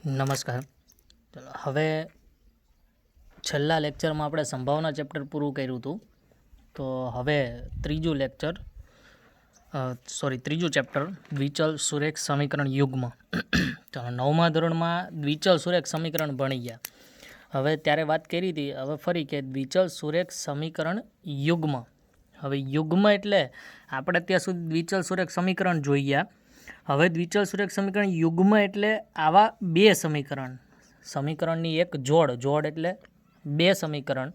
નમસ્કાર. ચલો હવે છેલ્લા લેક્ચરમાં આપણે સંભાવના ચેપ્ટર પૂરું કર્યું હતું. તો હવે ત્રીજું ચેપ્ટર દ્વિચલ સુરેખ સમીકરણ યુગ્મ. ચાલો 9મા ધોરણમાં દ્વિચલ સુરેખ સમીકરણ ભણી ગયા. હવે ત્યારે વાત કરી હતી, હવે ફરી કે દ્વિચલ સુરેખ સમીકરણ યુગ્મ. હવે યુગ્મ એટલે આપણે ત્યાં સુધી દ્વિચલ સુરેખ સમીકરણ જોઈ ગયા. હવે દ્વિચલ સુરેખ સમીકરણ યુગ્મ એટલે આવા બે સમીકરણની એક જોડ એટલે બે સમીકરણ,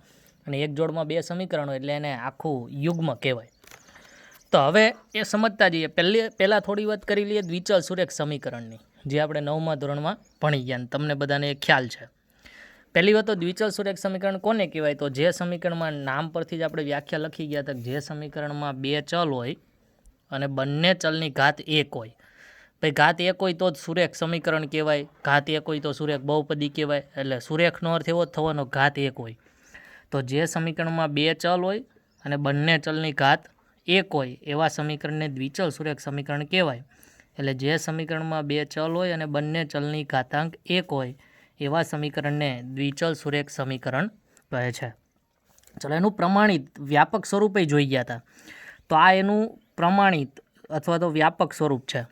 અને એક જોડમાં બે સમીકરણો એટલે એને આખું યુગ્મ કહેવાય. તો હવે એ સમજતા જઈએ. પહેલાં થોડી વાત કરી લઈએ દ્વિચલ સુરેખ સમીકરણની, જે આપણે 9મા ધોરણમાં ભણી ગયા, તમને બધાને એ ખ્યાલ છે. પહેલી વાત તો દ્વિચલ સુરેખ સમીકરણ કોને કહેવાય? તો જે સમીકરણમાં નામ પરથી જ આપણે વ્યાખ્યા લખી ગયા હતા, જે સમીકરણમાં બે ચલ હોય અને બંને ચલની ઘાત એક હોય. ભાઈ ઘાત એક હોય તો જ સુરેખ સમીકરણ કહેવાય, ઘાત એક હોય તો સુરેખ બહુપદી કહેવાય. એટલે સુરેખનો અર્થ એવો જ થવાનો ઘાત એક હોય. તો જે સમીકરણમાં બે ચલ હોય અને બંને ચલની ઘાત એક હોય એવા સમીકરણને દ્વિચલ સુરેખ સમીકરણ કહેવાય. એટલે જે સમીકરણમાં બે ચલ હોય અને બંને ચલની ઘાતાંક એક હોય એવા સમીકરણને દ્વિચલ સુરેખ સમીકરણ કહે છે. ચલો એનું પ્રમાણિત વ્યાપક સ્વરૂપે જોઈ ગયા હતા. તો આ એનું પ્રમાણિત અથવા તો વ્યાપક સ્વરૂપ છે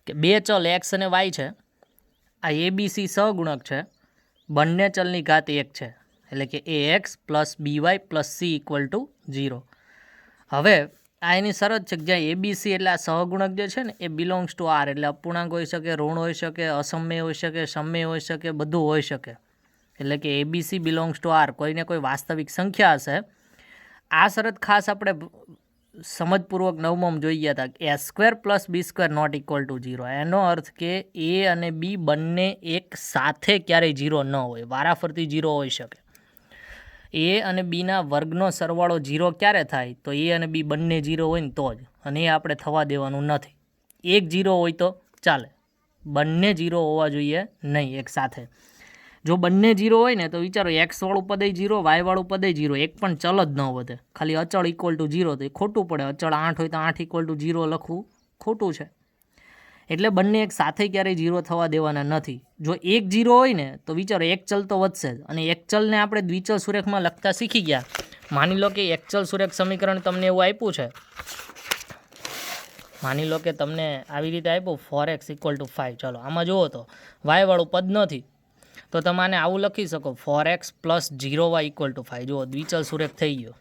કે બે ચલ એક્સ અને વાય છે, આ એબીસી સહગુણક છે, બંને ચલની ઘાત એક છે, એટલે કે એ X plus B Y plus C equal to 0. હવે આ એની શરત છે કે જ્યાં એબીસી એટલે આ સહગુણક જે છે ને એ બિલોંગ્સ ટુ આર, એટલે અપૂર્ણાંક હોઈ શકે, ઋણ હોઈ શકે, અસમય હોઈ શકે, સમય હોઈ શકે, બધું હોઈ શકે. એટલે કે એબીસી બિલોંગ્સ ટુ આર, કોઈને કોઈ વાસ્તવિક સંખ્યા હશે. આ શરત ખાસ આપણે સમજપૂર્વક 9માં જોઈ ગયા હતા કે A² + B² not equal to 0. એનો અર્થ કે એ અને બી બંને એક સાથે ક્યારેય 0 ન હોય, વારાફરતી 0 હોઈ શકે. એ અને બીના વર્ગનો સરવાળો 0 ક્યારે થાય? તો એ અને બી બંને 0 હોય ને તો જ, અને એ આપણે થવા દેવાનું નથી. એક 0 હોય તો ચાલે, બંને 0 હોવા જોઈએ નહીં એક સાથે. જો બંને 0 હોય ને તો વિચારો, એક્સવાળું પદે 0, વાયવાળું પદે 0, એક પણ ચલ જ ન વધે, ખાલી અચળ ઇક્વલ ટુ 0, તો એ ખોટું પડે. અચળ 8 હોય તો 8 ઇક્વલ ટુ 0 લખવું ખોટું છે. એટલે બંને એક સાથે ક્યારેય 0 થવા દેવાના નથી. જો એક 0 હોય ને તો વિચારો એક ચલ તો વધશે જ, અને એક ચલને આપણે દ્વિચલ સુરેખમાં લખતા શીખી ગયા. માની લો કે એક ચલ સુરેખ સમીકરણ તમને એવું આપ્યું છે, માની લો કે તમને આવી રીતે આપ્યું 4x = 5. ચાલો આમાં જુઓ તો વાયવાળું પદ નથી, તો તમે આને આવું લખી શકો 4x + 0y = 5. જુઓ દ્વિચલ સુરેખ થઈ ગયો.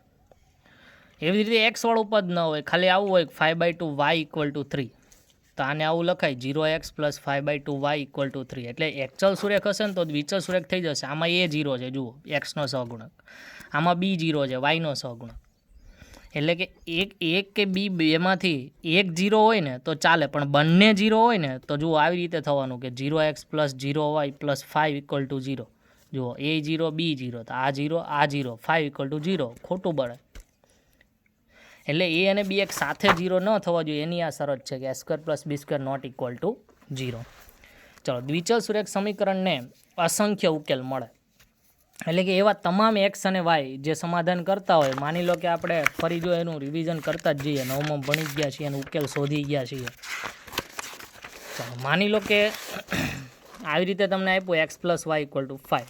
એવી રીતે એક્સવાળું પદ ન હોય, ખાલી આવું હોય 5/2y = 3, તો આને આવું લખાય 0x + 5/2y = 3. એટલે એકચલ સુરેખ હશે ને તો દ્વિચલ સુરેખ થઈ જશે. આમાં એ 0 છે, જુઓ એક્સનો સહગુણક, આમાં બી 0 છે, વાયનો સહગુણક. એટલે કે એક કે બી બેમાંથી એક 0 હોય ને તો ચાલે, પણ બંને 0 હોય ને તો જુઓ આવી રીતે થવાનું કે 0x + 0y + 5 = 0. જુઓ એ 0 બી 0, તો આ 0 5 = 0, ખોટું પડે. એટલે એ અને બી એક સાથે 0 ન થવા જોઈએ, એની આ શરત છે કે A² + B² not equal to 0. ચલો દ્વિચલ સુરેખ સમીકરણને અસંખ્ય ઉકેલ મળે, એટલે કે એવા તમામ એક્સ અને વાય જે સમાધાન કરતા હોય. માની લો કે આપણે ફરી જો એનું રિવિઝન કરતા જ જઈએ, 9માં ભણી ગયા છીએ અને ઉકેલ શોધી ગયા છીએ. ચાલો માની લો કે આવી રીતે તમને આપ્યું x + y = 5.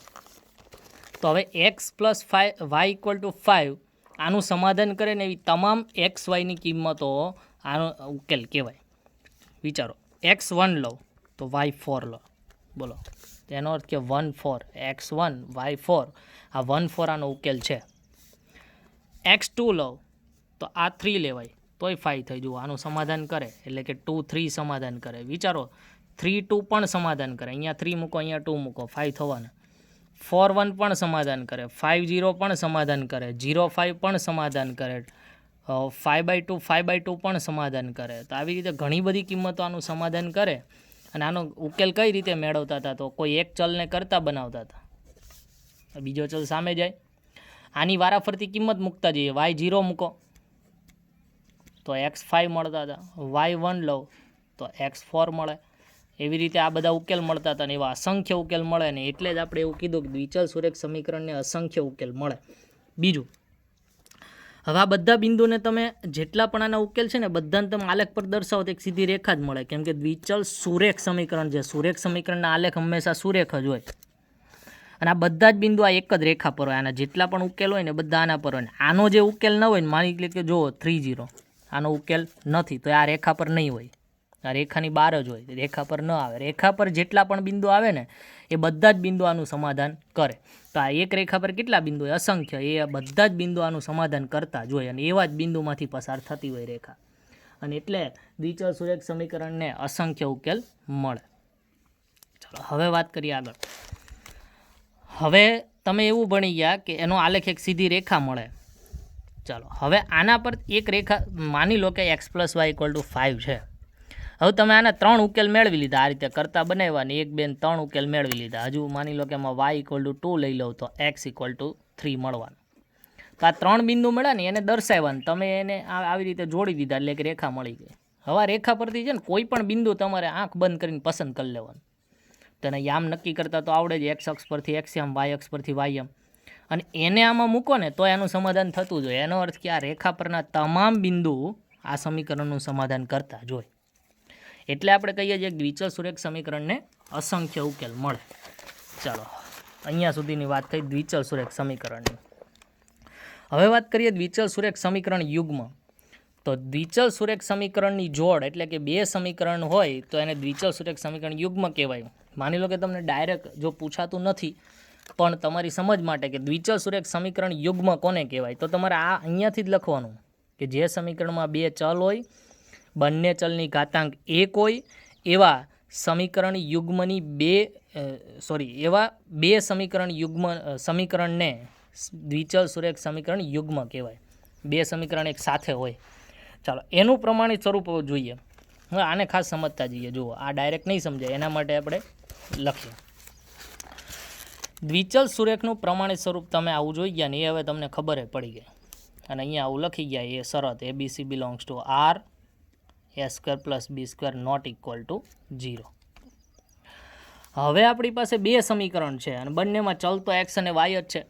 તો હવે x + y = 5 આનું સમાધાન કરે ને એવી તમામ એક્સ વાયની કિંમતો આનો ઉકેલ કહેવાય. વિચારો x1 લો તો y4 લો, બોલો તેનો અર્થ કે 1 4, x1 y4, આ 1 4 આનો ઉકેલ છે. x2 લો તો આ 3 લેવાય તોય 5 થઈ. જુઓ આનું સમાધાન કરે એટલે કે 2 3 સમાધાન કરે. વિચારો 3 2 પણ સમાધાન કરે, અહીંયા 3 મૂકો, અહીંયા 2 મૂકો, 5 થવાના. 4 1 પણ સમાધાન કરે, 5 0 પણ સમાધાન કરે, 0 5 પણ સમાધાન કરે, 5/2 5/2 પણ સમાધાન કરે. તો આવી રીતે ઘણી બધી કિંમતો આનું સમાધાન કરે. અને આનો ઉકેલ કઈ રીતે મેળવતા હતા? તો કોઈ એક ચલને કરતા બનાવતા હતા, બીજો ચલ સામે જાય, આની વારાફરતી કિંમત મૂકતા જઈએ. y0 મૂકો તો x5 મળતા હતા, y1 લો તો x4 મળે. એવી રીતે આ બધા ઉકેલ મળતા હતા, ને એવા અસંખ્ય ઉકેલ મળે ને એટલે જ આપણે એવું કીધું કે દ્વિચલ સુરેખ સમીકરણને અસંખ્ય ઉકેલ મળે. બીજું, હવે આ બધા બિંદુને તમે જેટલા પણ આના ઉકેલ છે ને બધાને તમે આલેખ પર દર્શાવો તો એક સીધી રેખા જ મળે, કેમ કે દ્વિચલ સુરેખ સમીકરણ છે. સુરેખ સમીકરણના આલેખ હંમેશા સુરેખ જ હોય. અને આ બધા જ બિંદુ આ એક જ રેખા પર હોય. આના જેટલા પણ ઉકેલ હોય ને બધા આના પર હોય. આનો જે ઉકેલ ન હોય ને, માની લે કે જુઓ 30, આનો ઉકેલ નથી તો આ રેખા પર નહીં હોય, આ રેખાની બહાર જ હોય, રેખા પર ન આવે. રેખા પર જેટલા પણ બિંદુ આવે ને એ બધા જ બિંદુ આનું સમાધાન કરે. તો આ એક રેખા પર કેટલા બિંદુ હોય? અસંખ્ય. એ બધા જ બિંદુ આનું સમાધાન કરતા જ હોય અને એવા જ બિંદુમાંથી પસાર થતી હોય રેખા. અને એટલે દ્વિચલ સુરેખ સમીકરણને અસંખ્ય ઉકેલ મળે. ચાલો હવે વાત કરીએ આગળ. હવે તમે એવું ભણી ગયા કે એનો આલેખ એક સીધી રેખા મળે. ચાલો હવે આના પર એક રેખા માની લો કે x+y=5 છે. હવે તમે આના 3 ઉકેલ મેળવી લીધા, આ રીતે કરતા બનાવ્યા ને 1, 2 ને 3 ઉકેલ મેળવી લીધા. હજુ માની લો કે એમાં y=2 લઈ લો તો x=3 મળવાનું. તો આ 3 બિંદુ મળ્યા ને એને દર્શાવવાનું, તમે એને આવી રીતે જોડી દીધા એટલે કે રેખા મળી ગઈ. હવે આ રેખા પરથી છે ને કોઈ પણ બિંદુ તમારે આંખ બંધ કરીને પસંદ કરી લેવાનું. તને યામ નક્કી કરતા તો આવડે જ, x અક્ષ પરથી x યામ, y અક્ષ પરથી y યામ, અને એને આમાં મૂકો ને તો એનું સમાધાન થતું જ હોય. એનો અર્થ કે આ રેખા પરના તમામ બિંદુ આ સમીકરણનું સમાધાન કરતા જ હોય. એટલે આપણે કહીએ છીએ દ્વિચલ સુરેખ સમીકરણને અસંખ્ય ઉકેલ મળે. ચાલો અહીંયા સુધીની વાત થઈ દ્વિચલ સુરેખ સમીકરણની. હવે વાત કરીએ દ્વિચલ સુરેખ સમીકરણ યુગ્મ. તો દ્વિચલ સુરેખ સમીકરણની જોડ એટલે કે બે સમીકરણ હોય તો એને દ્વિચલ સુરેખ સમીકરણ યુગ્મ કહેવાય. માની લો કે તમને ડાયરેક્ટ જો પૂછાતું નથી પણ તમારી સમજ માટે કે દ્વિચલ સુરેખ સમીકરણ યુગ્મ કોને કહેવાય, તો તમારે આ અહીંયાથી જ લખવાનું કે જે સમીકરણમાં બે ચલ હોય, બંને ચલની ઘાતાંક 1 હોય, એવા સમીકરણ યુગ્મની એવા બે સમીકરણને દ્વિચલ સુરેખ સમીકરણ યુગ્મ કહેવાય. બે સમીકરણ એક સાથે હોય. ચાલો એનું પ્રમાણિત સ્વરૂપ જોઈએ. હવે આને ખાસ સમજતા જઈએ. જુઓ આ ડાયરેક્ટ નહીં સમજાય એના માટે આપણે લખીએ. દ્વિચલ સુરેખનું પ્રમાણિત સ્વરૂપ તમે આવું જોઈ ગયા ને એ હવે તમને ખબર પડી ગઈ. અને અહીંયા આવું લખી ગયા એ શરત ABC belongs to R a² + b² ≠ 0. હવે આપણી પાસે બે સમીકરણ છે અને બંનેમાં ચલ તો x અને y જ છે.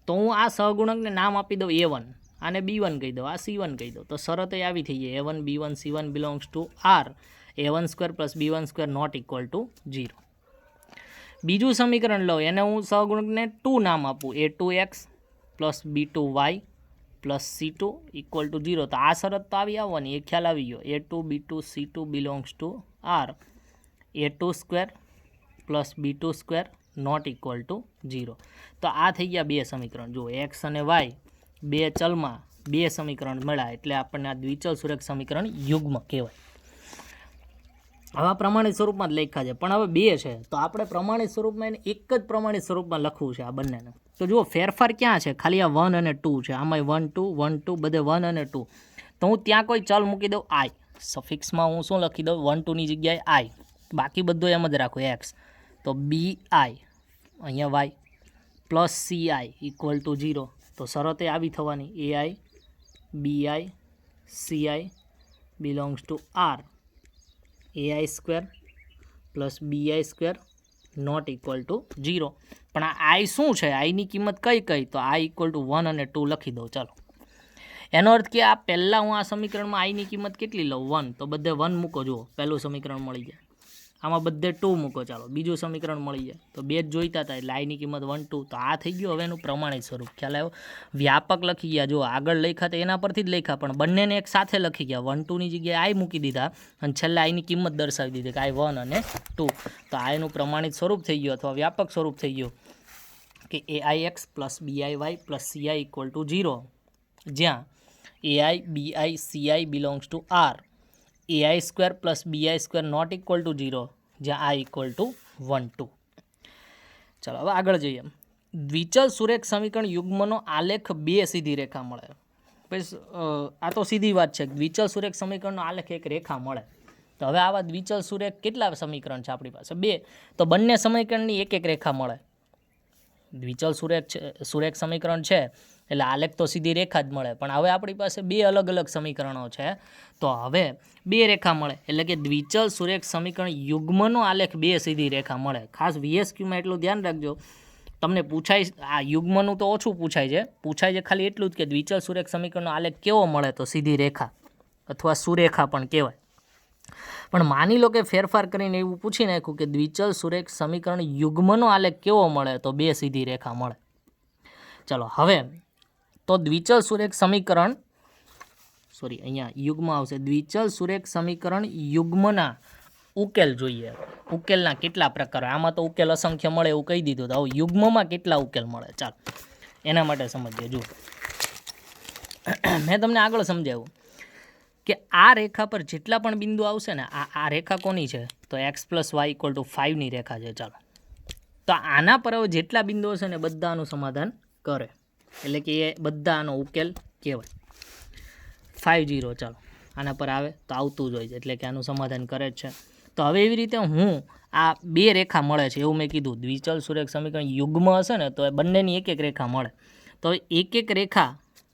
તો હું આ સહગુણકને નામ આપી દઉં a1, આને b1 કહી દઉં, આ c1 કહી દઉં. તો શરત આવી થઈ જાય a1 b1 c1 belongs to R a² + b² ≠ 0. બીજું સમીકરણ લો, એને હું સહગુણકને 2 નામ આપું a2x + b2y + c2 = 0. તો આ શરત તો આવી આવવાની, એ ખ્યાલ આવી ગયો. a2 b2 c2 belongs to R a² + b² ≠ 0. તો આ થઈ ગયા બે સમીકરણ. જુઓ x અને y બે ચલમાં બે સમીકરણ મળ્યા એટલે આપણને આ દ્વિચલ સુરેખ સમીકરણ યુગ્મ કહેવાય. આવા પ્રમાણિત સ્વરૂપમાં જ લખ્યા છે પણ હવે બે છે તો આપણે પ્રમાણિત સ્વરૂપમાં એને એક જ પ્રમાણિત સ્વરૂપમાં લખવું છે આ બંનેને. તો જુઓ ફેરફાર ક્યાં છે? ખાલી આ 1 અને 2 છે. આમાં 1 2 બધે 1 અને 2. તો હું ત્યાં કોઈ ચલ મૂકી દઉં i, સફિક્સમાં હું શું લખી દઉં 1 2ની જગ્યાએ i, બાકી બધું એમ જ રાખો x. તો bi અહીંયા y + ci = 0. તો શરતે આવી થવાની ai bi ci belongs to R ai² + bi² ≠ 0. પણ આ i શું છે? આઈની કિંમત કઈ? તો i = 1 અને 2 લખી દઉં. ચાલો એનો અર્થ કે આ પહેલાં હું આ સમીકરણમાં આઈની કિંમત કેટલી લઉં? 1. તો બધે 1 મૂકો. જુઓ પહેલું સમીકરણ મળી જાય. આમાં બધે 2 મૂકો. ચાલો બીજું સમીકરણ મળી જાય. તો બે જ જોઈતા હતા એટલે આઈની કિંમત 1 2. તો આ થઈ ગયું હવે એનું પ્રમાણિત સ્વરૂપ. ખ્યાલ આવ્યો? વ્યાપક લખી ગયા. જો આગળ લખ્યા તો એના પરથી જ લખ્યા પણ બંનેને એક સાથે લખી ગયા. 1 2ની જગ્યાએ i મૂકી દીધા અને છેલ્લે આઈની કિંમત દર્શાવી દીધી કે i 1 અને 2. તો આ એનું પ્રમાણિત સ્વરૂપ થઈ ગયું અથવા વ્યાપક સ્વરૂપ થઈ ગયું કે aix + biy + ci = 0, જ્યાં ai bi ci belongs to R ai² + bi² ≠ 0, જ્યાં i = 1 2. ચાલો હવે આગળ જઈએ. દ્વિચલ સુરેખ સમીકરણ યુગ્મનો આલેખ બે સીધી રેખા મળે. પછી આ તો સીધી વાત છે. દ્વિચલ સુરેખ સમીકરણનો આલેખ એક રેખા મળે. તો હવે આવા દ્વિચલ સુરેખ કેટલા સમીકરણ છે આપણી પાસે? બે. તો બંને સમીકરણની એક એક રેખા મળે. દ્વિચલ સુરેખ સમીકરણ છે એટલે આલેખ તો સીધી રેખા જ મળે. પણ હવે આપણી પાસે બે અલગ અલગ સમીકરણો છે તો હવે બે રેખા મળે એટલે કે દ્વિચલ સુરેખ સમીકરણ યુગ્મનો આલેખ બે સીધી રેખા મળે. ખાસ VSQમાં એટલું ધ્યાન રાખજો તમને પૂછાય આ યુગ્મનું તો ઓછું પૂછાય છે ખાલી એટલું જ કે દ્વિચલ સુરેખ સમીકરણનો આલેખ કેવો મળે તો સીધી રેખા અથવા સુરેખા પણ કહેવાય. પણ માની લો કે ફેરફાર કરીને એવું પૂછી નાખ્યું કે દ્વિચલ સુરેખ સમીકરણ યુગ્મનો આલેખ કેવો મળે તો બે સીધી રેખા મળે. ચલો હવે તો દ્વિચલ સુરેખ સમીકરણ અહીંયા યુગ્મ આવશે. દ્વિચલ સુરેખ સમીકરણ યુગ્મના ઉકેલ જોઈએ. ઉકેલના કેટલા પ્રકાર? આમાં તો ઉકેલ અસંખ્ય મળે એવું કહી દીધું. તો હવે યુગ્મમાં કેટલા ઉકેલ મળે ચાલો એના માટે સમજીએ. જુઓ મેં તમને આગળ સમજાવ્યું કે આ રેખા પર જેટલા પણ બિંદુ આવશે ને આ રેખા કોની છે તો x+y=5ની રેખા છે. ચાલો તો આના પર હવે જેટલા બિંદુ હશે ને બધાનું સમાધાન કરે એટલે કે એ બધાનો ઉકેલ કહેવાય. 5 0 ચાલો આના પર આવે તો આવતું જ હોય છે એટલે કે આનું સમાધાન કરે જ છે. તો હવે એવી રીતે હું આ બે રેખા મળે છે એવું મેં કીધું. દ્વિચલ સુરેખ સમીકરણ યુગ્મ હશે ને તો એ બંનેની એક એક રેખા મળે. તો એક એક રેખા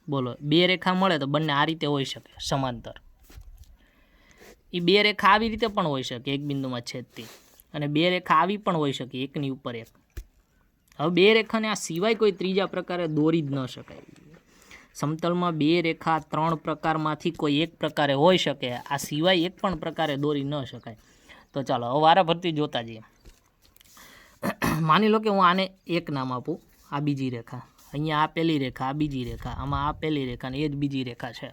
બોલો બે રેખા મળે તો બંને આ રીતે હોઈ શકે સમાંતર. એ બે રેખા આવી રીતે પણ હોઈ શકે એક બિંદુમાં છેદતી, અને બે રેખા આવી પણ હોઈ શકે એકની ઉપર એક. હવે બે રેખાને આ સિવાય કોઈ ત્રીજા પ્રકારે દોરી જ ન શકાય. સમતલમાં બે રેખા ત્રણ પ્રકારમાંથી કોઈ એક પ્રકારે હોઈ શકે, આ સિવાય એક પણ પ્રકારે દોરી ન શકાય. તો ચાલો હવે વારાફરતી જોતા જઈએ. માની લો કે હું આને એક નામ આપું, આ બીજી રેખા, અહીંયા આ પહેલી રેખા, આ બીજી રેખા, આમાં આ પહેલી રેખા ને એ જ બીજી રેખા છે.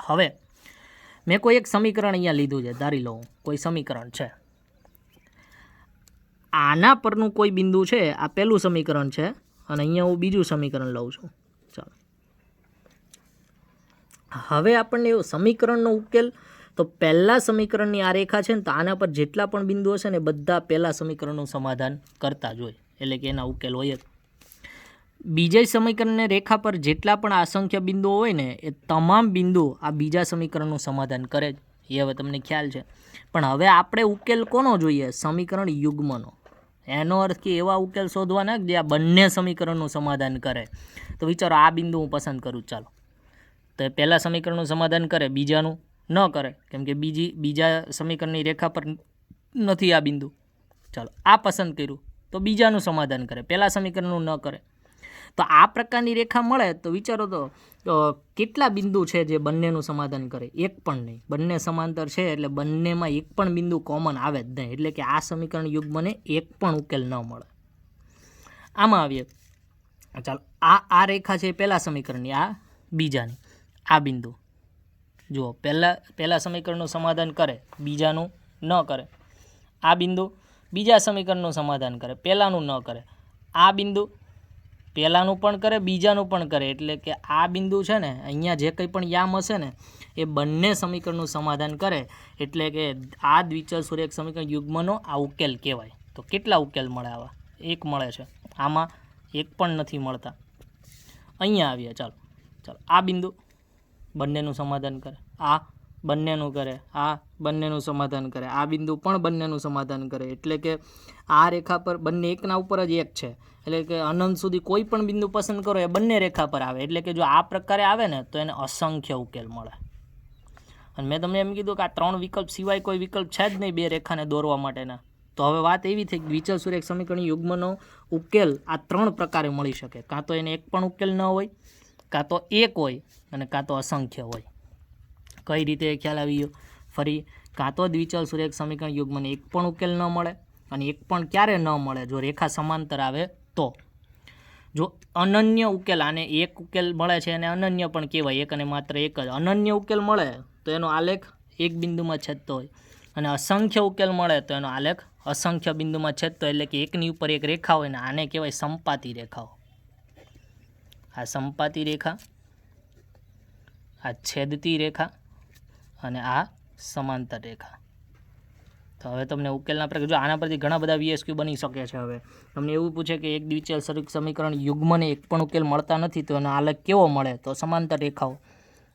હવે મેં કોઈ એક સમીકરણ અહીંયા લીધું છે, ધારી લો કોઈ સમીકરણ છે, આના પરનું કોઈ બિંદુ છે, આ પહેલું સમીકરણ છે અને અહીંયા હું બીજું સમીકરણ લઉં છું. ચાલો હવે આપણને એવું સમીકરણનો ઉકેલ તો પહેલા સમીકરણની આ રેખા છે ને તો આના પર જેટલા પણ બિંદુ હશે ને બધા પહેલા સમીકરણનું સમાધાન કરતા જ હોય એટલે કે એના ઉકેલ હોય જ. બીજા સમીકરણની રેખા પર જેટલા પણ અસંખ્ય બિંદુઓ હોય ને એ તમામ બિંદુ આ બીજા સમીકરણનું સમાધાન કરે જ. એ હવે તમને ખ્યાલ છે. પણ હવે આપણે ઉકેલ કોનો જોઈએ? સમીકરણ યુગ્મનો. એનો અર્થ કે એવા ઉકેલ શોધવાના જે આ બંને સમીકરણનું સમાધાન કરે. તો વિચારો આ બિંદુ હું પસંદ કરું, ચાલો તો એ પહેલા સમીકરણનું સમાધાન કરે, બીજાનું ન કરે કેમ કે બીજા સમીકરણની રેખા પર નથી આ બિંદુ. ચાલો આ પસંદ કર્યું તો બીજાનું સમાધાન કરે, પહેલા સમીકરણનું ન કરે. તો આ પ્રકારની રેખા મળે તો વિચારો તો કેટલા બિંદુ છે જે બંનેનું સમાધાન કરે? એક પણ નહીં. બંને સમાંતર છે એટલે બંનેમાં એક પણ બિંદુ કોમન આવે જ નહીં, એટલે કે આ સમીકરણ યુગ્મને એક પણ ઉકેલ ન મળે. આમાં આવીએ, ચાલો આ રેખા છે પહેલા સમીકરણની, આ બીજાની, આ બિંદુ જુઓ પહેલા સમીકરણનું સમાધાન કરે, બીજાનું ન કરે. આ બિંદુ બીજા સમીકરણનું સમાધાન કરે, પહેલાંનું ન કરે. આ બિંદુ પહેલાંનું પણ કરે, બીજાનું પણ કરે, એટલે કે આ બિંદુ છે ને અહીંયા જે કંઈ પણ યામ હશે ને એ બંને સમીકરણનું સમાધાન કરે, એટલે કે આ દ્વિચલ સુરેખ સમીકરણ યુગ્મનો આ ઉકેલ કહેવાય. તો કેટલા ઉકેલ મળે? આવા એક મળે છે, આમાં એક પણ નથી મળતા. અહીંયા આવીએ, ચાલો આ બિંદુ બંનેનું સમાધાન કરે, આ બંનેનું કરે, આ બંનેનું સમાધાન કરે, આ બિંદુ પણ બંનેનું સમાધાન કરે, એટલે કે આ રેખા પર બંને એકના ઉપર જ એક છે, એટલે કે અનંત સુધી કોઈ પણ બિંદુ પસંદ કરો એ બંને રેખા પર આવે. એટલે કે જો આ પ્રકારે આવે ને તો એને અસંખ્ય ઉકેલ મળે. અને મેં તમને એમ કીધું કે આ ત્રણ વિકલ્પ સિવાય કોઈ વિકલ્પ છે જ નહીં બે રેખાને દોરવા માટેના. તો હવે વાત એવી થઈ કે દ્વિચલ સુરેખ સમીકરણ યુગ્મનો ઉકેલ આ ત્રણ પ્રકારે મળી શકે. કાં તો એને એક પણ ઉકેલ ન હોય, કાં તો એક હોય, અને કાં તો અસંખ્ય હોય. કઈ રીતે ખ્યાલ આવી ગયો? ફરી, કાં તો દ્વિચલ સુરેખ સમીકરણ યુગ્મને એક પણ ઉકેલ ન મળે, અને એક પણ ક્યારે ન મળે? જો રેખા સમાંતર આવે તો. જો અનન્ય ઉકેલ, આને એક ઉકેલ મળે છે અને અનન્ય પણ કહેવાય, એક અને માત્ર એક જ. અનન્ય ઉકેલ મળે તો એનો આલેખ એક બિંદુમાં છેદતો હોય, અને અસંખ્ય ઉકેલ મળે તો એનો આલેખ અસંખ્ય બિંદુમાં છેદતો, એટલે કે એકની ઉપર એક રેખા હોય ને આને કહેવાય સંપાતી રેખાઓ. આ સંપાતી રેખા, આ છેદતી રેખા, અને આ સમાંતર રેખા. તો હવે તમને ઉકેલના પ્રકાર જો આના પરથી ઘણા બધા VSQ બની શકે છે. હવે તમને એવું પૂછે કે એક દ્વિચલ સુરેખ સમીકરણ યુગ્મને એક પણ ઉકેલ મળતા નથી તો એનો આલેખ કેવો મળે? તો સમાંતર રેખાઓ.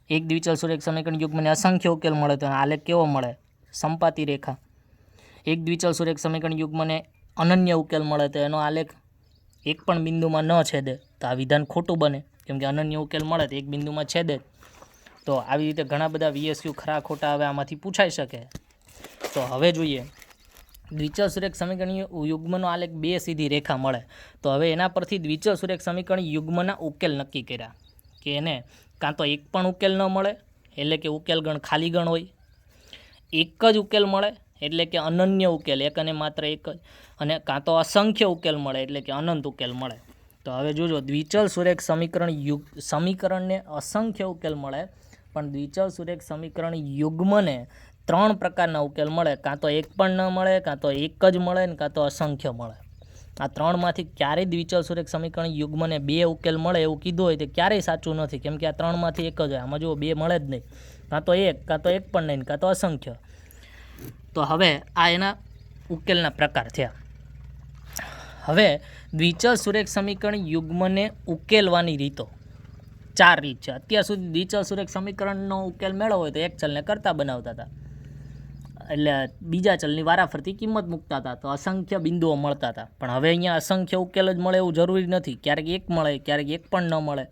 એક દ્વિચલ સુરેખ સમીકરણ યુગ્મને અસંખ્ય ઉકેલ મળે તો એનો આલેખ કેવો મળે? સંપાતી રેખા. એક દ્વિચલ સુરેખ સમીકરણ યુગ્મને અનન્ય ઉકેલ મળે તો એનો આલેખ એક પણ બિંદુમાં ન છેદે, તો આ વિધાન ખોટું બને, કેમ કે અનન્ય ઉકેલ મળે તો એક બિંદુમાં છેદે. તો આવી રીતે ઘણા બધા VSQ ખરા ખોટા હવે આમાંથી પૂછાઈ શકે. તો હવે જોઈએ દ્વિચલ સુરેખ સમીકરણ યુગ્મનો આલેખ બે સીધી રેખા મળે. તો હવે એના પરથી દ્વિચલ સુરેખ સમીકરણ યુગ્મના ઉકેલ નક્કી કર્યા કે એને કાં તો એક પણ ઉકેલ ન મળે એટલે કે ઉકેલ ગણ ખાલી ગણ હોય, એક જ ઉકેલ મળે એટલે કે અનન્ય ઉકેલ એક અને માત્ર એક જ, અને કાં તો અસંખ્ય ઉકેલ મળે એટલે કે અનંત ઉકેલ મળે. તો હવે જોજો, દ્વિચલ સુરેખ સમીકરણને અસંખ્ય ઉકેલ મળે, પણ દ્વિચલ સુરેખ સમીકરણ યુગ્મને 3 પ્રકારના ઉકેલ મળે. કાં તો એક પણ ન મળે, કાં તો એક જ મળે ને કાં તો અસંખ્ય મળે. આ 3માંથી ક્યારેય દ્વિચલ સુરેખ સમીકરણ યુગ્મને 2 ઉકેલ મળે એવું કીધું હોય તો ક્યારેય સાચું નથી, કેમ કે આ 3માંથી એક જ હોય. આમાં જુઓ 2 મળે જ નહીં, કાં તો એક પણ નહીં, કાં તો અસંખ્ય. તો હવે આ એના ઉકેલના પ્રકાર થયા. હવે દ્વિચલ સુરેખ સમીકરણ યુગ્મને ઉકેલવાની રીતો 4 રીત છે. અત્યાર સુધી દ્વિચલ સુરેખ સમીકરણનો ઉકેલ મેળવવો હોય તો એક ચલને કરતા બનાવતા હતા, એટલે બીજા ચલની વારાફરતી કિંમત મૂકતા હતા, તો અસંખ્ય બિંદુઓ મળતા હતા. પણ હવે અહીંયા અસંખ્ય ઉકેલ જ મળે એવું જરૂરી નથી. ક્યારેક એક મળે, ક્યારેક એક પણ ન મળે.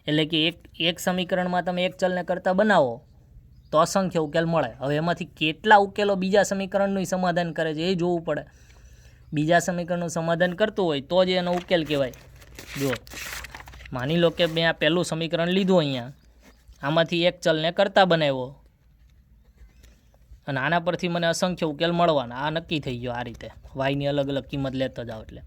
એટલે કે એક સમીકરણમાં તમે એક ચલને કરતા બનાવો તો અસંખ્ય ઉકેલ મળે. હવે એમાંથી કેટલા ઉકેલો બીજા સમીકરણનું સમાધાન કરે છે એ જોવું પડે. બીજા સમીકરણનું સમાધાન કરતું હોય તો જ એનો ઉકેલ કહેવાય. જો માની લો કે મેં આ પહેલું સમીકરણ લીધું, અહીંયા આમાંથી એક ચલને કરતા બનાવ્યો અને આના પરથી મને અસંખ્ય ઉકેલ મળવાના, આ નક્કી થઈ ગયો. આ રીતે વાયની અલગ અલગ કિંમત લેતા જાઓ એટલે.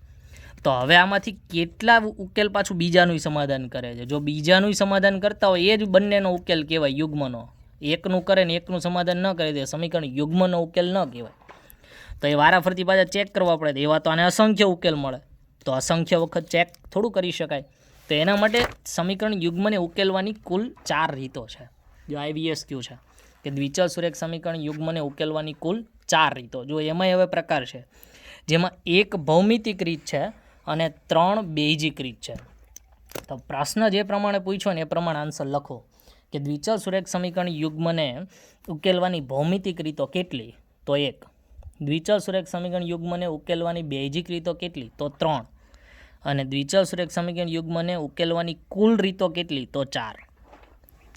તો હવે આમાંથી કેટલા ઉકેલ પાછું બીજાનું સમાધાન કરે છે. જો બીજાનું સમાધાન કરતા હોય એ જ બંનેનો ઉકેલ કહેવાય યુગ્મનો. એકનું કરે ને એકનું સમાધાન ન કરે તે સમીકરણ યુગ્મનો ઉકેલ ન કહેવાય. તો એ વારાફરતી પાછા ચેક કરવા પડે. એવા તો આને અસંખ્ય ઉકેલ મળે, તો અસંખ્ય વખત ચેક થોડું કરી શકાય. તો એના માટે સમીકરણ યુગ્મને ઉકેલવાની કુલ 4 રીતો છે. જો IVSQ છે કે દ્વિચલ સુરેખ સમીકરણ યુગ્મને ઉકેલવાની કુલ 4 રીતો. જો એમાંય હવે પ્રકાર છે, જેમાં એક ભૌમિતિક રીત છે અને 3 બેઝિક રીત છે. તો પ્રશ્ન જે પ્રમાણે પૂછ્યો ને એ પ્રમાણે આન્સર લખો કે દ્વિચલ સુરેખ સમીકરણ યુગ્મને ઉકેલવાની ભૌમિતિક રીતો કેટલી? તો 1. દ્વિચલ સુરેખ સમીકરણ યુગ્મને ઉકેલવાની બેઝિક રીતો કેટલી? તો 3. અને દ્વિચલ સુરેખ સમીકરણ યુગ્મને ઉકેલવાની કુલ રીતો કેટલી? તો 4.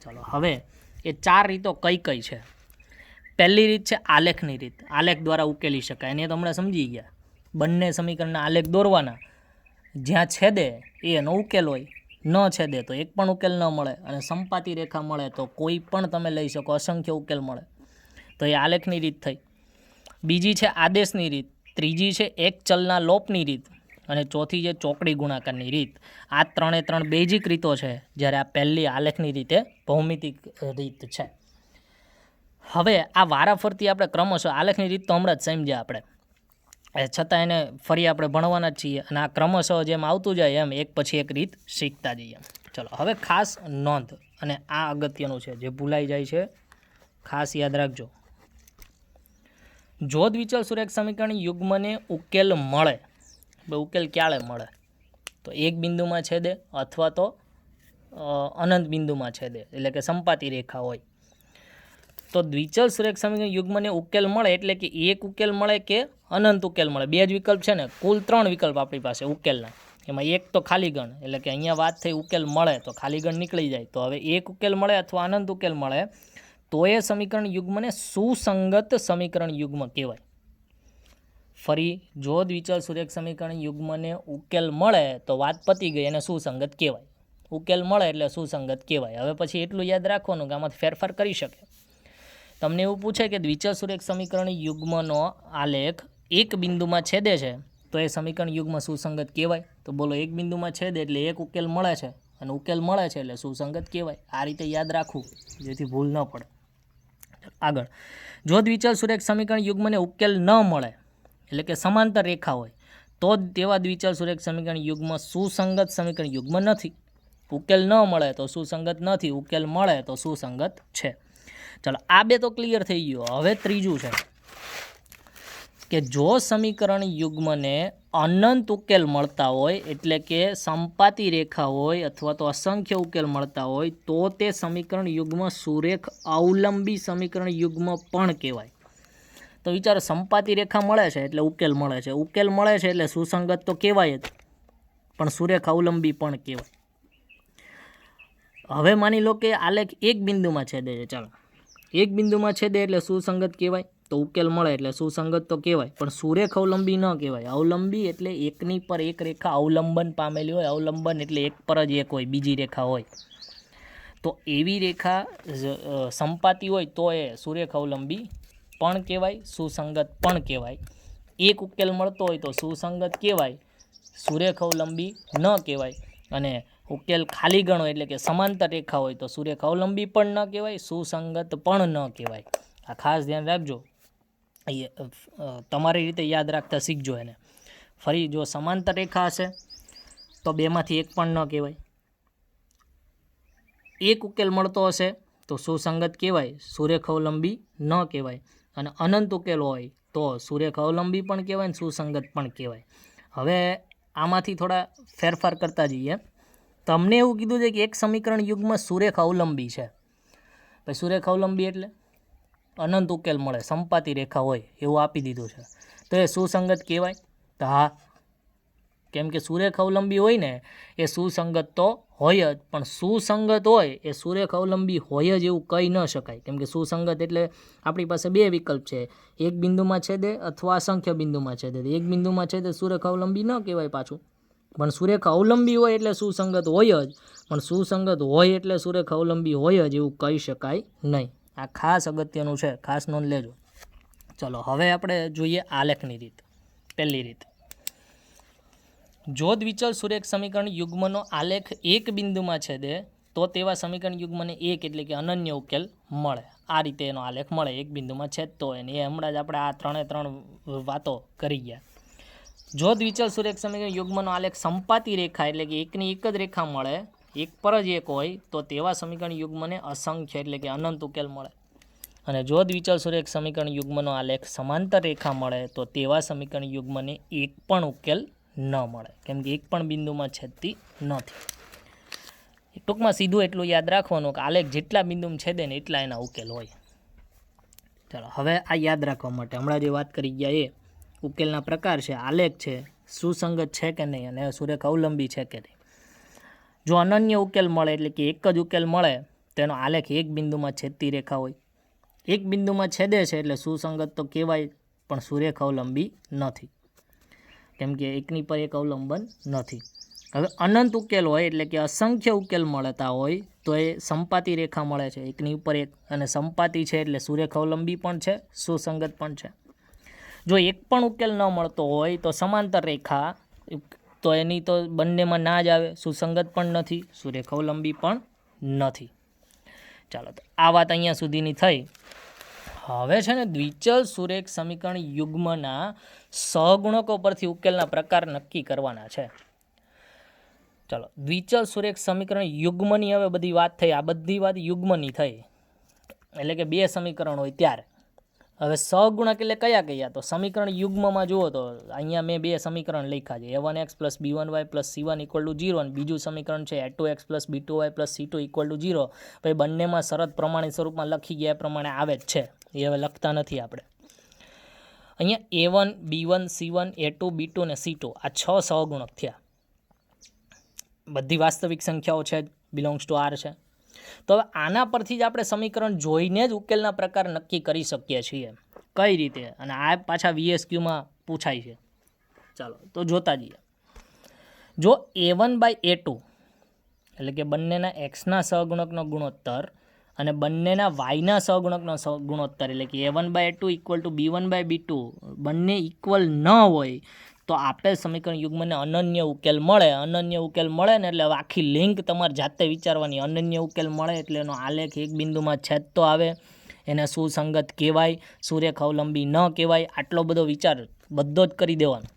ચલો હવે એ 4 રીતો કઈ કઈ છે? પહેલી રીત છે આલેખની રીત. આલેખ દ્વારા ઉકેલી શકાય. એને તો હમણાં સમજી ગયા. બંને સમીકરણના આલેખ દોરવાના, જ્યાં છેદે એનો ઉકેલ હોય, ન છેદે તો એક પણ ઉકેલ ન મળે, અને સંપાતી રેખા મળે તો કોઈ પણ તમે લઈ શકો, અસંખ્ય ઉકેલ મળે. તો એ આલેખની રીત થઈ. બીજી છે આદેશની રીત. ત્રીજી છે એક ચલના લોપની રીત, અને ચોથી છે ચોકડી ગુણાકારની રીત. આ 3 બેઝિક રીતો છે, જ્યારે આ પહેલી આલેખની રીતે ભૌમિતિક રીત છે. હવે આ વારાફરતી આપણે ક્રમશઃ આલેખની રીત તો હમણાં જ સમજ્યા આપણે, છતાં એને ફરી આપણે ભણવાના જ છીએ, અને આ ક્રમશઃ જેમ આવતું જાય એમ એક પછી એક રીત શીખતા જઈએ. ચલો હવે ખાસ નોંધ, અને આ અગત્યનું છે, જે ભૂલાઈ જાય છે ખાસ યાદ રાખજો. જો દ્વિચલ સુરેખ સમીકરણ યુગ્મને ઉકેલ મળે, ઉકેલ ક્યારે મળે? તો એક બિંદુમાં છેદે અથવા તો અનંત બિંદુમાં છેદે, એટલે કે સંપાતી રેખા હોય. તો દ્વિચલ સુરેખ સમીકરણ યુગ્મને ઉકેલ મળે એટલે કે એક ઉકેલ મળે કે અનંત ઉકેલ મળે. 2 જ વિકલ્પ છે ને, કુલ 3 વિકલ્પ આપણી પાસે ઉકેલના. એમાં એક તો ખાલી ગણ, એટલે કે અહીંયા વાત થઈ ઉકેલ મળે તો ખાલી ગણ નીકળી જાય. તો હવે એક ઉકેલ મળે અથવા અનંત ઉકેલ મળે તો એ સમીકરણ યુગ્મને સુસંગત સમીકરણ યુગ્મ કહેવાય. ફરી, જો દ્વિચલ સુરેખ સમીકરણ યુગ્મને ઉકેલ મળે તો વાત પતી ગઈ, એને સુસંગત કહેવાય. ઉકેલ મળે એટલે સુસંગત કહેવાય. હવે પછી એટલું યાદ રાખવાનું કે આમાંથી ફેરફાર કરી શકે. તમને એવું પૂછે કે દ્વિચલ સુરેખ સમીકરણ યુગ્મનો આલેખ એક બિંદુમાં છેદે છે તો એ સમીકરણ યુગ્મ સુસંગત કહેવાય? તો બોલો, એક બિંદુમાં છેદે એટલે એક ઉકેલ મળે છે, અને ઉકેલ મળે છે એટલે સુસંગત કહેવાય. આ રીતે યાદ રાખવું જેથી ભૂલ ન પડે. આગળ, જો દ્વિચલ સુરેખ સમીકરણ યુગ્મને ઉકેલ ન મળે, એટલે કે સમાંતર રેખા હોય, તો જ તેવા દ્વિચલ સુરેખ સમીકરણ યુગ્મ સુસંગત સમીકરણ યુગ્મ નથી. ઉકેલ ન મળે તો સુસંગત નથી, ઉકેલ મળે તો સુસંગત છે. ચલો, આ 2 તો ક્લિયર થઈ ગયો. હવે ત્રીજું છે કે જો સમીકરણ યુગ્મને અનંત ઉકેલ મળતા હોય, એટલે કે સંપાતી રેખા હોય અથવા તો અસંખ્ય ઉકેલ મળતા હોય, તો તે સમીકરણ યુગ્મ સુરેખ અવલંબી સમીકરણ યુગ્મ પણ કહેવાય. તો વિચારો, સંપાતી રેખા મળે છે એટલે ઉકેલ મળે છે, ઉકેલ મળે છે એટલે સુસંગત તો કહેવાય જ, પણ સુરેખ અવલંબી પણ કહેવાય. હવે માની લો કે આલેખ એક બિંદુમાં છેદે છે. ચાલો, એક બિંદુમાં છેદે એટલે સુસંગત કહેવાય. તો ઉકેલ મળે એટલે સુસંગત તો કહેવાય, પણ સુરેખ અવલંબી ન કહેવાય. અવલંબી એટલે એકની પર એક રેખા અવલંબન પામેલી હોય. અવલંબન એટલે એક પર જ એક હોય, બીજી રેખા હોય. તો એવી રેખા સંપાતી હોય તો એ સુરેખ અવલંબી પણ કહેવાય, સુસંગત પણ કહેવાય. એક ઉકેલ મળતો હોય તો સુસંગત કહેવાય, સુરેખ અવલંબી ન કહેવાય. અને ઉકેલ ખાલી ગણો એટલે કે સમાંતર રેખા હોય તો સુરેખ અવલંબી પણ ન કહેવાય, સુસંગત પણ ન કહેવાય. આ ખાસ ધ્યાન રાખજો, તમારી રીતે યાદ રાખતા શીખજો એને. ફરી જો સમાંતર રેખા હશે તો બેમાંથી એક પણ ન કહેવાય. એક ઉકેલ મળતો હશે તો સુસંગત કહેવાય, સુરેખ અવલંબી ન કહેવાય. અને અનંત ઉકેલ હોય તો સુરેખ અવલંબી પણ કહેવાય, સુસંગત પણ કહેવાય. હવે આમાંથી થોડા ફેરફાર કરતા જઈએ. તમને એવું કીધું છે કે એક સમીકરણ યુગ્મ સુરેખ અવલંબી છે. ભાઈ સુરેખ અવલંબી એટલે અનંત ઉકેલ મળે, સંપાતી રેખા હોય એવું આપી દીધું છે. તો એ સુસંગત કહેવાય? તો હા, કેમ કે સુરેખ અવલંબી હોય ને એ સુસંગત તો હોય જ, પણ સુસંગત હોય એ સુરેખ અવલંબી હોય જ એવું કહી ન શકાય. કેમ કે સુસંગત એટલે આપણી પાસે બે વિકલ્પ છે, એક બિંદુમાં છેદે અથવા અસંખ્ય બિંદુમાં છેદે. એક બિંદુમાં છેદે સુરેખ અવલંબી ન કહેવાય પાછું, પણ સુરેખ અવલંબી હોય એટલે સુસંગત હોય જ, પણ સુસંગત હોય એટલે સુરેખ અવલંબી હોય જ એવું કહી શકાય નહીં. આ ખાસ અગત્યનું છે, ખાસ નોંધ લેજો. ચલો હવે આપણે જોઈએ આલેખની રીત. પહેલી રીત, જો દ્વિચલ સુરેખ સમીકરણ યુગ્મનો આલેખ એક બિંદુમાં છેદે તો તેવા સમીકરણ યુગ્મને એક એટલે કે અનન્ય ઉકેલ મળે. આ રીતે એનો આલેખ મળે, એક બિંદુમાં છેદતો હોય ને. એ હમણાં જ આપણે આ ત્રણ વાતો કરી ગયા. જો દ્વિચલ સુરેખ સમીકરણ યુગ્મનો આલેખ સંપાતી રેખા એટલે કે એકની એક જ રેખા મળે, એક પર જ એક હોય, તો તેવા સમીકરણ યુગ્મને અસંખ્ય એટલે કે અનંત ઉકેલ મળે. અને જો દ્વિચલ સુરેખ સમીકરણ યુગ્મનો આલેખ સમાંતર રેખા મળે તો તેવા સમીકરણ યુગ્મને એક પણ ઉકેલ ન મળે, કેમ કે એક પણ બિંદુમાં છેદતી નથી. ટૂંકમાં સીધું એટલું યાદ રાખવાનું કે આલેખ જેટલા બિંદુમાં છેદે ને એટલા એના ઉકેલ હોય. ચાલો હવે આ યાદ રાખવા માટે હમણાં જે વાત કરી ગયા એ ઉકેલના પ્રકાર છે, આલેખ છે, સુસંગત છે કે નહીં, અને સુરેખ અવલંબી છે કે નહીં. જો અનન્ય ઉકેલ મળે એટલે કે એક જ ઉકેલ મળે તેનો આલેખ એક બિંદુમાં છેદતી રેખા હોય. એક બિંદુમાં છેદે છે એટલે સુસંગત તો કહેવાય, પણ સુરેખ અવલંબી નથી, કેમ કે એકની પર એક અવલંબન નથી. હવે અનંત ઉકેલ હોય એટલે કે અસંખ્ય ઉકેલ મળતા હોય તો એ સંપાતી રેખા મળે છે, એકની ઉપર એક, અને સંપાતી છે એટલે સુરેખ અવલંબી પણ છે, સુસંગત પણ છે. જો એક પણ ઉકેલ ન મળતો હોય તો સમાંતર રેખા, તો એની તો બંનેમાં ના જ આવે, સુસંગત પણ નથી, સુરેખ અવલંબી પણ નથી. ચાલો તો આ વાત અહીંયા સુધીની થઈ. હવે છે ને દ્વિચલ સુરેખ સમીકરણ યુગ્મના સહગુણકો પરથી ઉકેલના પ્રકાર નક્કી કરવાના છે. ચાલો દ્વિચલ સુરેખ સમીકરણ યુગ્મની હવે બધી વાત થઈ, આ બધી વાત યુગ્મની થઈ, એટલે કે બે સમીકરણ હોય ત્યારે. હવે સહગુણક એટલે કયા કયા? તો સમીકરણ યુગ્મમાં જુઓ તો અહીંયા મેં બે સમીકરણ લખ્યા છે, a1x + b1y + c1 = 0, અને બીજું સમીકરણ છે a2x + b2y + c2 = 0. ભાઈ બંનેમાં શરત પ્રમાણિત સ્વરૂપમાં લખી ગયા એ પ્રમાણે આવે જ છે, એ હવે લખતા નથી આપણે. અહીંયા a1, b1, c1, a2, b2 અને c2 આ 6 સહગુણક થયા. બધી વાસ્તવિક સંખ્યાઓ છે, બિલોંગ્સ ટુ R છે. તો હવે આના પરથી જ આપણે સમીકરણ જોઈને જ ઉકેલના પ્રકાર નક્કી કરી શકીએ છીએ. કઈ રીતે? અને આ પાછા VSQમાં પૂછાય છે. ચાલો તો જોતા જઈએ. જો a1/a2 એટલે કે બંનેના xના સહગુણકનો ગુણોત્તર અને બંનેના yના સહગુણકનો ગુણોત્તર એટલે કે a1/a2 = b1/b2 બંને ઇક્વલ ન હોય તો આપેલ સમીકરણ યુગ્મને અનન્ય ઉકેલ મળે. અનન્ય ઉકેલ મળે ને એટલે આખી લિંક તમારે જાતે વિચારવાની. અનન્ય ઉકેલ મળે એટલે એનો આલેખ એક બિંદુમાં છેદતો આવે, એને સુસંગત કહેવાય, સુરેખ અવલંબી ન કહેવાય. આટલો બધો વિચાર બધો જ કરી દેવાનો,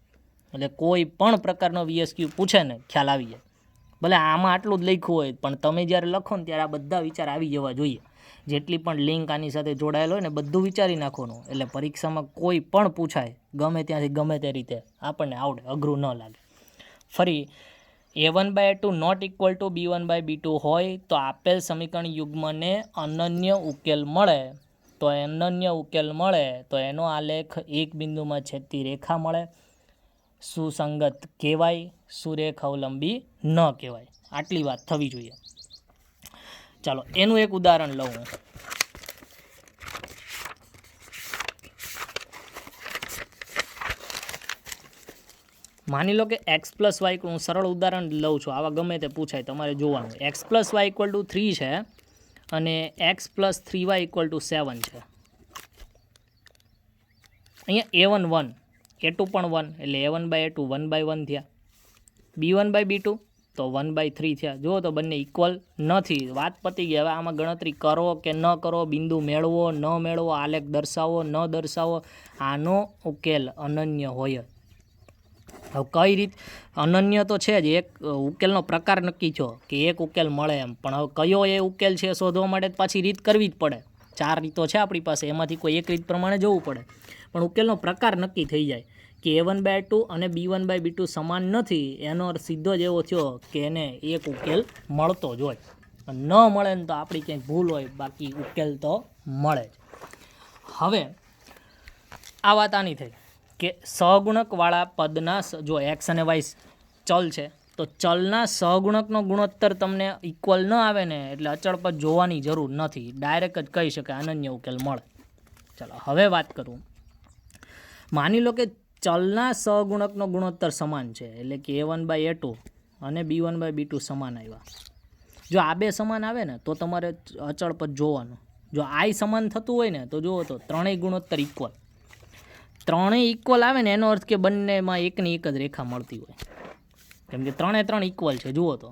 એટલે કોઈ પણ પ્રકારનો VSQ પૂછે ને ખ્યાલ આવી જાય. ભલે આમાં આટલું જ લખ્યું હોય, પણ તમે જ્યારે લખો ને ત્યારે આ બધા વિચાર આવી જવા જોઈએ. જેટલી પણ લિંક આની સાથે જોડાયેલો હોય ને બધું વિચારી નાખવાનું, એટલે પરીક્ષામાં કોઈ પણ પૂછાય ગમે ત્યાંથી ગમે તે રીતે આપણને આવડે, અઘરું ન લાગે. ફરી a1/a2 ≠ b1/b2 હોય તો આપેલ સમીકરણ યુગ્મને અનન્ય ઉકેલ મળે. તો અનન્ય ઉકેલ મળે તો એનો આલેખ એક બિંદુમાં છેદતી રેખા મળે, સુસંગત કહેવાય, સુરેખ અવલંબી ન કહેવાય. આટલી વાત થવી જોઈએ. ચાલો એનું એક ઉદાહરણ લઉં. માની લો કે એક્સ પ્લસ વાય, હું સરળ ઉદાહરણ લઉં છું, આવા ગમે તે પૂછાય તમારે જોવાનું. X plus y equal to 3 છે અને x plus 3y equal to 7 છે. અહીંયા a1 1, a2 પણ 1, એટલે a1 બાય a2 1 બાય 1 થયા. b1 બાય b2 તો 1 બાય 3 થયા. જુઓ તો બંને ઇક્વલ નથી, વાત પતી ગઈ. હવે આમાં ગણતરી કરો કે ન કરો, બિંદુ મેળવો ન મેળવો, આલેખ દર્શાવો ન દર્શાવો, આનો ઉકેલ અનન્ય હોય. હવે કઈ રીત અનન્ય તો છે જ, એક ઉકેલનો પ્રકાર નક્કી થયો કે એક ઉકેલ મળે એમ, પણ હવે કયો એ ઉકેલ છે શોધવા માટે પાછી રીત કરવી જ પડે. 4 રીતો છે આપણી પાસે, એમાંથી કોઈ એક રીત પ્રમાણે જવું પડે, પણ ઉકેલનો પ્રકાર નક્કી થઈ જાય કે a1 બાય 2 અને b1 બાય b2 સમાન નથી. એનો અર્થ સીધો જ એવો થયો કે એને એક ઉકેલ મળતો જ હોય. ન મળે ને તો આપણી ક્યાંય ભૂલ હોય, બાકી ઉકેલ તો મળે જ. હવે આ વાત આની થઈ કે સહગુણકવાળા પદના, જો એક્સ અને વાય ચલ છે તો ચલના સહગુણકનો ગુણોત્તર તમને ઇક્વલ ન આવે ને એટલે અચળ પદ જોવાની જરૂર નથી, ડાયરેક્ટ જ કહી શકાય અનન્ય ઉકેલ મળે. ચાલો હવે વાત કરું. માની લો કે ચલના સહગુણકનો ગુણોત્તર સમાન છે, એટલે કે a1 બાય a2 અને b1 બાય b2 સમાન આવ્યા. જો આ બે સમાન આવે ને તો તમારે અચળ પદ જોવાનું. જો આ સમાન થતું હોય ને તો જુઓ તો ત્રણેય ગુણોત્તર ઇક્વલ. ત્રણેય ઇક્વલ આવે ને એનો અર્થ કે બંનેમાં એકની એક જ રેખા મળતી હોય, કેમ કે 3 એ 3 ઇક્વલ છે. જુઓ તો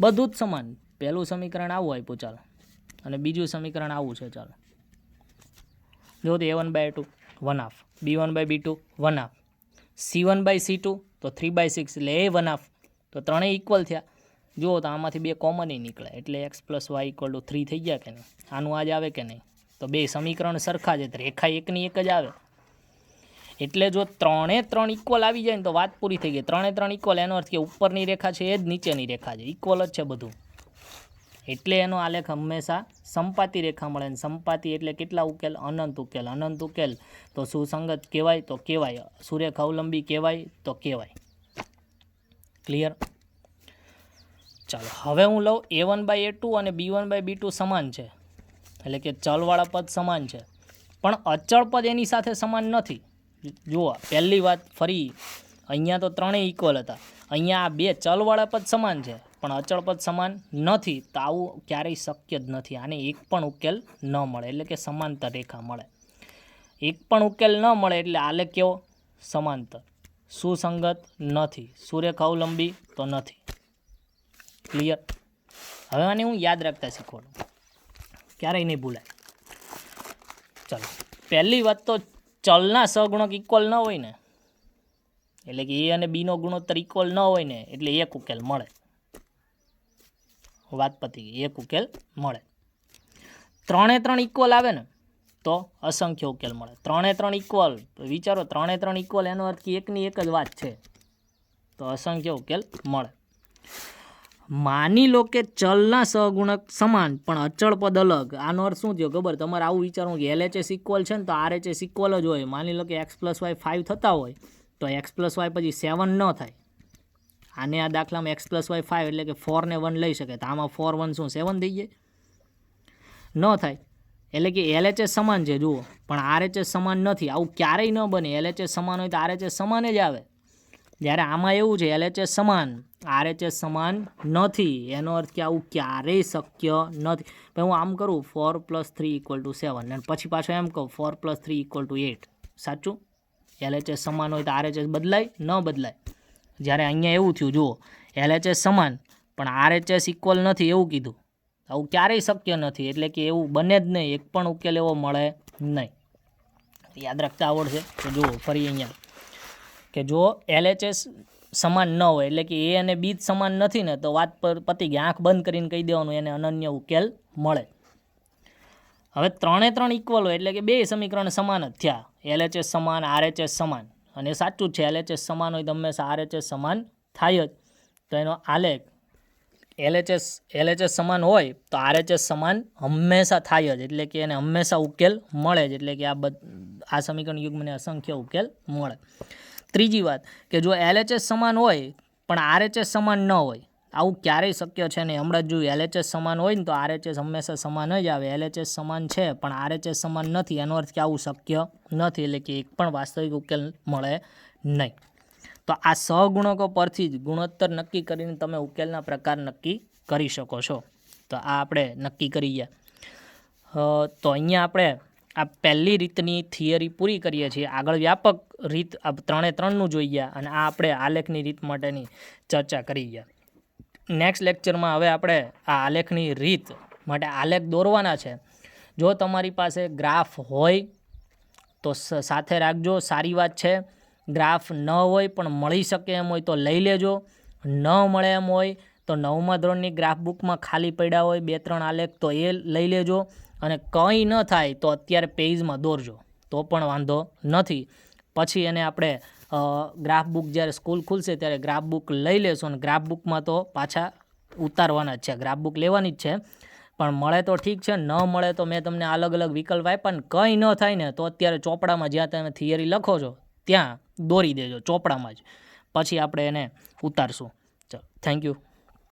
બધું જ સમાન. પહેલું સમીકરણ આવું આપ્યું ચાલો, અને બીજું સમીકરણ આવું છે ચાલો. જુઓ તો a1 by a2 1/2, b1 by b2 1/2, c1 by c2 તો 3/6, એટલે એ 1/2. તો ત્રણેય ઇક્વલ થયા. જુઓ તો આમાંથી બે કોમન નીકળે, એટલે x plus y equal to 3 થઈ ગયા કે નહીં? આનું આજ આવે કે નહીં? તો બે સમીકરણ સરખા છે, રેખા એકની એક જ આવે. એટલે જો 3 એ 3 ઇક્વલ આવી જાય ને તો વાત પૂરી થઈ ગઈ. 3 એ 3 ઇક્વલ એનો અર્થ કે ઉપરની રેખા છે એ જ નીચેની રેખા છે, ઇક્વલ જ છે બધું. એટલે એનો આલેખ હંમેશા સંપાતી રેખા મળે. સંપાતી એટલે કેટલા ઉકેલ? અનંત ઉકેલ. અનંત ઉકેલ તો સુસંગત કહેવાય તો કહેવાય, સુરેખ અવલંબી કહેવાય તો કહેવાય. ક્લિયર? ચાલો હવે હું લઉં a1 બાય a2 અને b1 બાય b2 સમાન છે, એટલે કે ચલવાળા પદ સમાન છે, પણ અચળ પદ એની સાથે સમાન નથી. જુઓ પહેલી વાત ફરી, અહીંયા તો ત્રણેય ઇક્વલ હતા, અહીંયા આ બે ચલવાળા પદ સમાન છે પણ અચળ પદ સમાન નથી. તો આવું ક્યારેય શક્ય જ નથી. આને એક પણ ઉકેલ ન મળે, એટલે કે સમાંતર રેખા મળે. એક પણ ઉકેલ ન મળે એટલે આલેખ કેવો? સમાંતર. સુસંગત નથી, સુરેખ અવલંબી તો નથી. ક્લિયર? હવે આને હું યાદ રાખતા શીખવાડું, ક્યારેય નહીં ભૂલાય. ચાલો પહેલી વાત તો ચલના સહગુણક ઇક્વલ ન હોય ને, એટલે કે એ અને બીનો ગુણોત્તર ઇક્વલ ન હોય ને એટલે એક ઉકેલ મળે. વાત પતી ગઈ, એક ઉકેલ મળે. 3 એ 3 ઇક્વલ આવે ને તો અસંખ્ય ઉકેલ મળે. 3 એ 3 ઇક્વલ, વિચારો 3 એ 3 ઇક્વલ એનો અર્થ કે એકની એક જ વાત છે, તો અસંખ્ય ઉકેલ મળે. માની લો કે ચલના સહગુણક સમાન પણ અચળ પદ અલગ. આનો અર્થ શું થયો ખબર? તમારે આવું વિચારવું કે LHS ઇક્વલ છે ને તો RHS ઇક્વલ જ હોય. માની લો કે એક્સ પ્લસ વાય 5 થતા હોય તો એક્સ પ્લસ વાય પછી 7 ન થાય. આને આ દાખલામાં એક્સ પ્લસ વાય 5 એટલે કે 4 ને 1 લઈ શકે, તો આમાં 4 1 શું 7 થઈ જાય? ન થાય. એટલે કે LHS સમાન છે જુઓ, પણ RHS સમાન નથી. આવું ક્યારેય ન બને. LHS સમાન હોય તો RHS સમાન જ આવે. જ્યારે આમાં એવું છે LHS સમાન, RHS સમાન નથી, એનો અર્થ કે આવું ક્યારેય શક્ય નથી. ભાઈ હું આમ કરું 4 + 3 = 7 અને પછી પાછો એમ કહું 4 + 3 = 8. સાચું? LHS સમાન હોય તો RHS બદલાય? ન બદલાય. જ્યારે અહીંયા એવું થયું જુઓ, LHS સમાન પણ RHS ઇક્વલ નથી એવું કીધું. આવું ક્યારેય શક્ય નથી, એટલે કે એવું બને જ નહીં, એક પણ ઉકેલ એવો મળે નહીં. યાદ રાખતા આવડશે તો જુઓ ફરી અહીંયા કે જો LHS સમાન ન હોય એટલે કે એ અને બી જ સમાન નથી ને તો વાત પર પતી ગઈ. આંખ બંધ કરીને કહી દેવાનું એને અનન્ય ઉકેલ મળે. હવે 3 એ 3 ઇક્વલ હોય એટલે કે બે સમીકરણ સમાન જ થયા. LHS સમાન, RHS સમાન, અને સાચું જ છે LHS સમાન હોય તો હંમેશા RHS સમાન થાય જ. તો એનો આલેખ LHS સમાન હોય તો RHS સમાન હંમેશા થાય જ, એટલે કે એને હંમેશા ઉકેલ મળે જ. એટલે કે આ સમીકરણ યુગ્મને અસંખ્ય ઉકેલ મળે. ત્રીજી વાત કે જો LHS સમાન હોય પણ RHS સમાન ન હોય, આવું ક્યારેય શક્ય છે નહીં. હમણાં જ જોયું, LHS સમાન હોય ને તો RHS હંમેશા સમાન જ આવે. LHS સમાન છે પણ RHS સમાન નથી, એનો અર્થ કે આવું શક્ય નથી, એટલે કે એક પણ વાસ્તવિક ઉકેલ મળે નહીં. તો આ સહગુણકો પરથી જ ગુણોત્તર નક્કી કરીને તમે ઉકેલના પ્રકાર નક્કી કરી શકો છો. તો આ આપણે નક્કી કરી ગયા. તો અહીંયા આપણે આ પહેલી રીતની થિયરી પૂરી કરીએ છીએ. આગળ વ્યાપક રીત આ 3 જોઈ ગયા અને આ આપણે આલેખની રીત માટેની ચર્ચા કરી ગયા. નેક્સ્ટ લેક્ચરમાં હવે આપણે આ આલેખની રીત માટે આલેખ દોરવાના છે. જો તમારી પાસે ગ્રાફ હોય તો સાથે રાખજો, સારી વાત છે. ગ્રાફ ન હોય પણ મળી શકે એમ હોય તો લઈ લેજો. ન મળે એમ હોય તો 9મા ધોરણની ગ્રાફ બુકમાં ખાલી પડ્યા હોય 2-3 આલેખ તો એ લઈ લેજો. અને કંઈ ન થાય તો અત્યારે પેજમાં દોરજો તો પણ વાંધો નથી. પછી એને આપણે ગ્રાફ બુક જ્યારે સ્કૂલ ખુલશે ત્યારે ગ્રાફ બુક લઈ લેશું અને ગ્રાફ બુકમાં તો પાછા ઉતારવાના જ છે. ગ્રાફ બુક લેવાની જ છે. પણ મળે તો ઠીક છે, ન મળે તો મેં તમને અલગ અલગ વિકલ્પ આપ્યા ને કંઈ ન થાય ને તો અત્યારે ચોપડામાં જ્યાં તમે થિયરી લખો છો ત્યાં દોરી દેજો ચોપડામાં જ. પછી આપણે એને ઉતારશું. ચાલો, થેન્ક યુ.